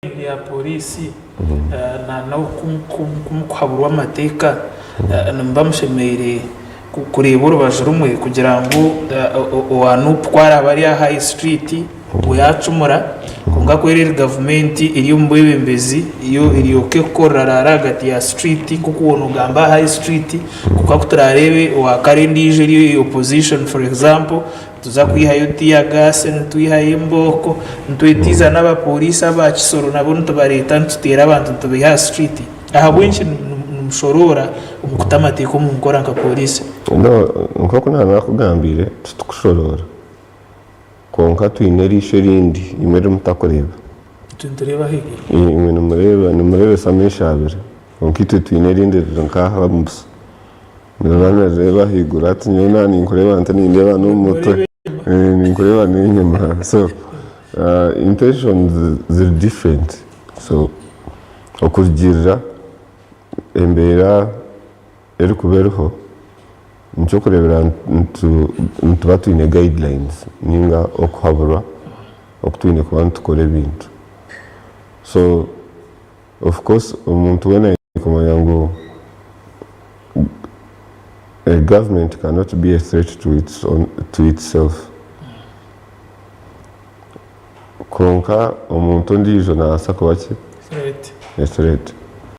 ya polisi na kumukuhabura w'amateka mbamushemere kureba urubaje rumwe kugira ngo wanupwara bari ya high street uyacumura konga kwerera government iri mbebembezi iyo iriyoke korara ragati ya street kuko wona ugamba high street kuko kuturarebe wa karendije iri opposition for example tuza kwihayo tiya gas ntuyihaye mboko ntwitiza n'abapolisi abakisoro nabo ntubareta ntutera abantu tubiha street aha bwinshi numushorora umukutamatiko mu nkora nka polisi nkoko nakugambire tutukushorora kwonka twiine erisho erindi imwe erimutakureeba tuntureba hege imwe nimurebe samesha abiri konka twiine erindi nkaha bamusa nireba higura ati nyona ninkureba nte nindeba n'umutwe ninkureba n'inyuma so intentions are different so okugirira embera eri kubereho nicyo kurebera ntuba twiine guidelines ninga okuhabura okutwiine kuba nitukora ebintu so of course omuntu wena kumanya ngu a government cannot be a threat to itself konka omuntu ndijo naasa kuba ki threat a threat